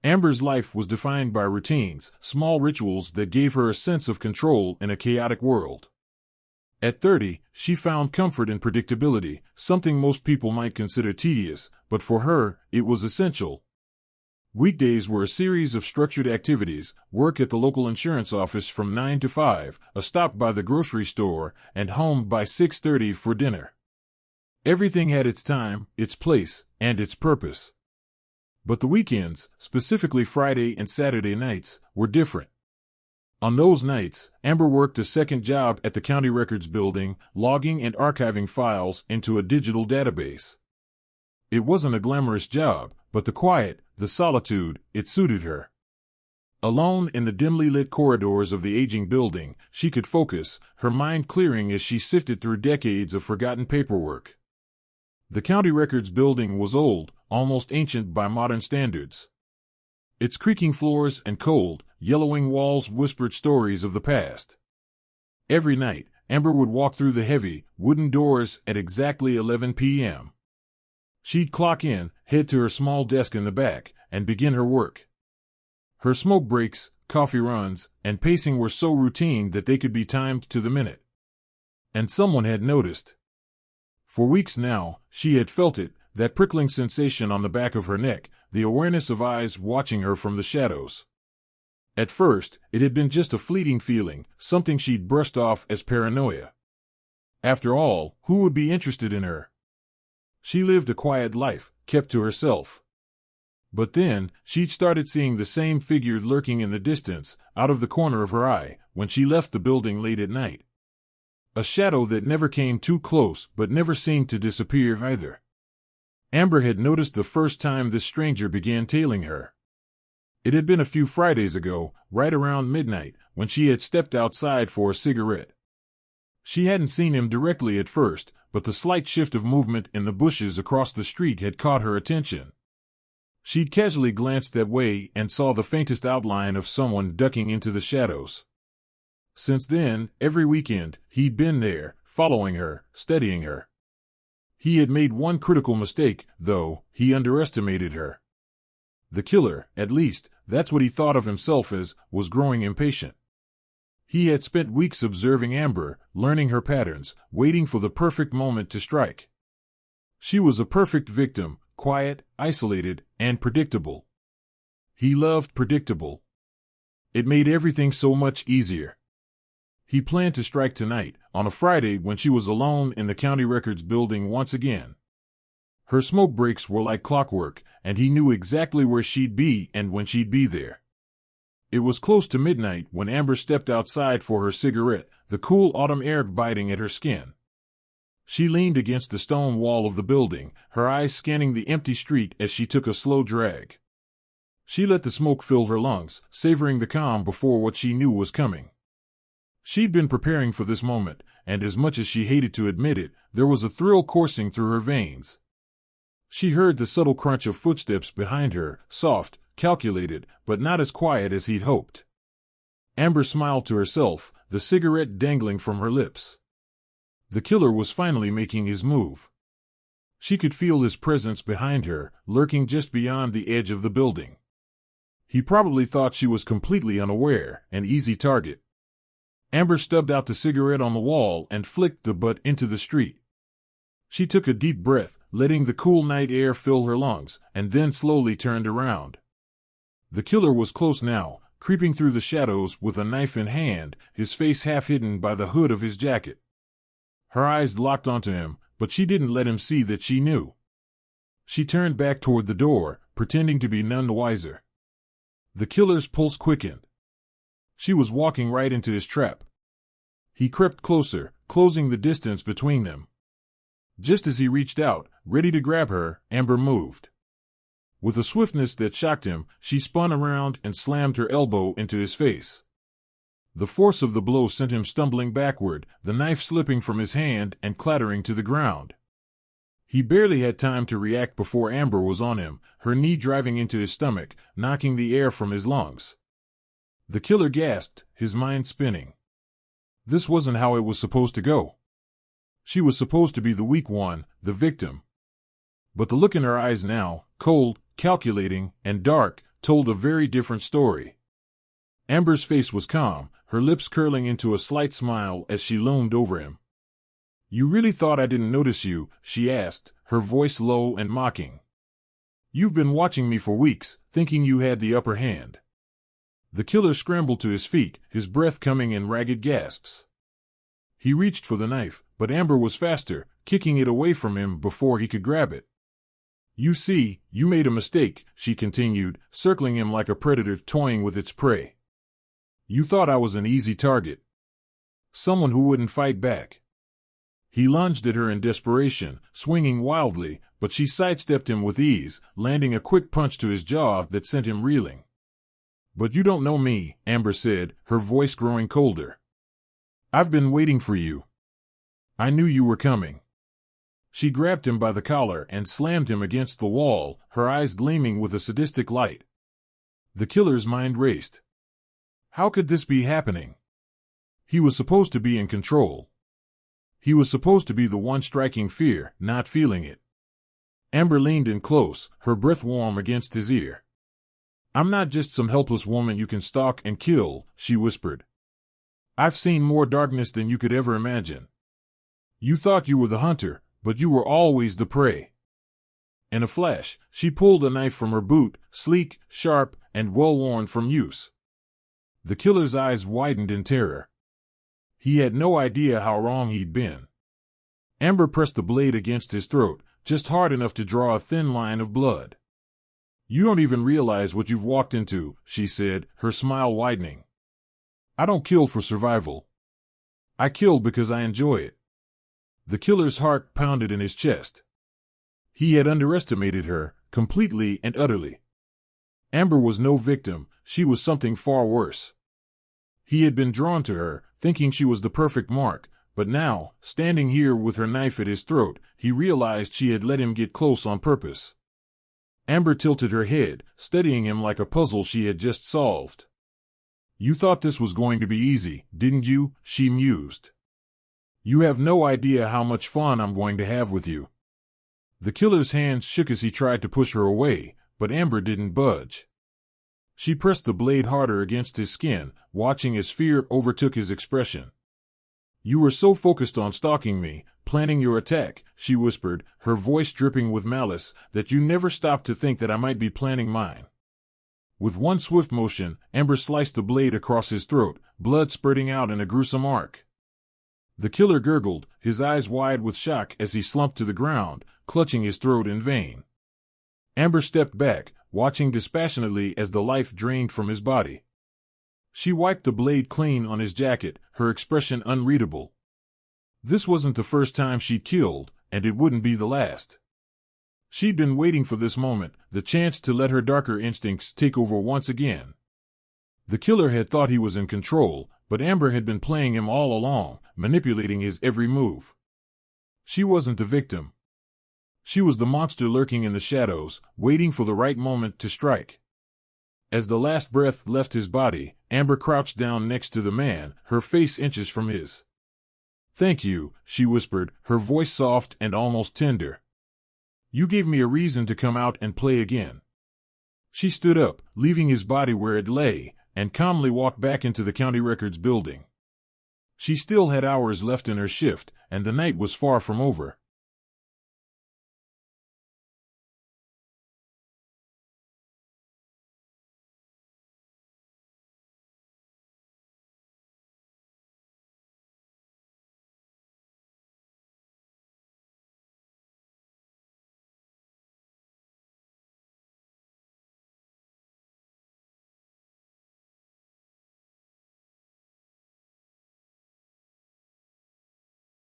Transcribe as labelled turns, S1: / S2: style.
S1: Amber's life was defined by routines, small rituals that gave her a sense of control in a chaotic world. At 30, she found comfort in predictability, something most people might consider tedious, but for her, it was essential. Weekdays were a series of structured activities: work at the local insurance office from 9 to 5, a stop by the grocery store, and home by 6:30 for dinner. Everything had its time, its place, and its purpose. But the weekends, specifically Friday and Saturday nights, were different. On those nights, Amber worked a second job at the county records building, logging and archiving files into a digital database. It wasn't a glamorous job, but the quiet, the solitude, it suited her. Alone in the dimly lit corridors of the aging building, she could focus, her mind clearing as she sifted through decades of forgotten paperwork. The county records building was old, almost ancient by modern standards. Its creaking floors and cold, yellowing walls whispered stories of the past. Every night, Amber would walk through the heavy, wooden doors at exactly 11 p.m. She'd clock in, head to her small desk in the back, and begin her work. Her smoke breaks, coffee runs, and pacing were so routine that they could be timed to the minute. And someone had noticed. For weeks now, she had felt it, that prickling sensation on the back of her neck, the awareness of eyes watching her from the shadows. At first, it had been just a fleeting feeling, something she'd brushed off as paranoia. After all, who would be interested in her? She lived a quiet life, kept to herself. But then, she'd started seeing the same figure lurking in the distance, out of the corner of her eye, when she left the building late at night. A shadow that never came too close but never seemed to disappear either. Amber had noticed the first time this stranger began tailing her. It had been a few Fridays ago, right around midnight, when she had stepped outside for a cigarette. She hadn't seen him directly at first, but the slight shift of movement in the bushes across the street had caught her attention. She'd casually glanced that way and saw the faintest outline of someone ducking into the shadows. Since then, every weekend, he'd been there, following her, studying her. He had made one critical mistake, though: he underestimated her. The killer, at least, that's what he thought of himself as, was growing impatient. He had spent weeks observing Amber, learning her patterns, waiting for the perfect moment to strike. She was a perfect victim, quiet, isolated, and predictable. He loved predictable. It made everything so much easier. He planned to strike tonight, on a Friday when she was alone in the county records building once again. Her smoke breaks were like clockwork, and he knew exactly where she'd be and when she'd be there. It was close to midnight when Amber stepped outside for her cigarette, the cool autumn air biting at her skin. She leaned against the stone wall of the building, her eyes scanning the empty street as she took a slow drag. She let the smoke fill her lungs, savoring the calm before what she knew was coming. She'd been preparing for this moment, and as much as she hated to admit it, there was a thrill coursing through her veins. She heard the subtle crunch of footsteps behind her, soft, calculated, but not as quiet as he'd hoped. Amber smiled to herself, the cigarette dangling from her lips. The killer was finally making his move. She could feel his presence behind her, lurking just beyond the edge of the building. He probably thought she was completely unaware, an easy target. Amber stubbed out the cigarette on the wall and flicked the butt into the street. She took a deep breath, letting the cool night air fill her lungs, and then slowly turned around. The killer was close now, creeping through the shadows with a knife in hand, his face half hidden by the hood of his jacket. Her eyes locked onto him, but she didn't let him see that she knew. She turned back toward the door, pretending to be none the wiser. The killer's pulse quickened. She was walking right into his trap. He crept closer, closing the distance between them. Just as he reached out, ready to grab her, Amber moved. With a swiftness that shocked him, she spun around and slammed her elbow into his face. The force of the blow sent him stumbling backward, the knife slipping from his hand and clattering to the ground. He barely had time to react before Amber was on him, her knee driving into his stomach, knocking the air from his lungs. The killer gasped, his mind spinning. This wasn't how it was supposed to go. She was supposed to be the weak one, the victim. But the look in her eyes now, cold, calculating, and dark, told a very different story. Amber's face was calm, her lips curling into a slight smile as she loomed over him. "You really thought I didn't notice you?" she asked, her voice low and mocking. "You've been watching me for weeks, thinking you had the upper hand." The killer scrambled to his feet, his breath coming in ragged gasps. He reached for the knife, but Amber was faster, kicking it away from him before he could grab it. "You see, you made a mistake," she continued, circling him like a predator toying with its prey. "You thought I was an easy target. Someone who wouldn't fight back." He lunged at her in desperation, swinging wildly, but she sidestepped him with ease, landing a quick punch to his jaw that sent him reeling. "But you don't know me," Amber said, her voice growing colder. "I've been waiting for you. I knew you were coming." She grabbed him by the collar and slammed him against the wall, her eyes gleaming with a sadistic light. The killer's mind raced. How could this be happening? He was supposed to be in control. He was supposed to be the one striking fear, not feeling it. Amber leaned in close, her breath warm against his ear. "I'm not just some helpless woman you can stalk and kill," she whispered. "I've seen more darkness than you could ever imagine. You thought you were the hunter, but you were always the prey." In a flash, she pulled a knife from her boot, sleek, sharp, and well-worn from use. The killer's eyes widened in terror. He had no idea how wrong he'd been. Amber pressed the blade against his throat, just hard enough to draw a thin line of blood. "You don't even realize what you've walked into," she said, her smile widening. "I don't kill for survival. I kill because I enjoy it." The killer's heart pounded in his chest. He had underestimated her, completely and utterly. Amber was no victim, she was something far worse. He had been drawn to her, thinking she was the perfect mark, but now, standing here with her knife at his throat, he realized she had let him get close on purpose. Amber tilted her head, studying him like a puzzle she had just solved. "You thought this was going to be easy, didn't you?" she mused. "You have no idea how much fun I'm going to have with you." The killer's hands shook as he tried to push her away, but Amber didn't budge. She pressed the blade harder against his skin, watching as fear overtook his expression. "You were so focused on stalking me, planning your attack," she whispered, her voice dripping with malice, "that you never stopped to think that I might be planning mine." With one swift motion, Amber sliced the blade across his throat, blood spurting out in a gruesome arc. The killer gurgled, his eyes wide with shock as he slumped to the ground, clutching his throat in vain. Amber stepped back, watching dispassionately as the life drained from his body. She wiped the blade clean on his jacket, her expression unreadable. This wasn't the first time she'd killed, and it wouldn't be the last. She'd been waiting for this moment, the chance to let her darker instincts take over once again. The killer had thought he was in control, but Amber had been playing him all along, manipulating his every move. She wasn't the victim. She was the monster lurking in the shadows, waiting for the right moment to strike. As the last breath left his body, Amber crouched down next to the man, her face inches from his. "Thank you," she whispered, her voice soft and almost tender. "You gave me a reason to come out and play again." She stood up, leaving his body where it lay, and calmly walked back into the county records building. She still had hours left in her shift, and the night was far from over.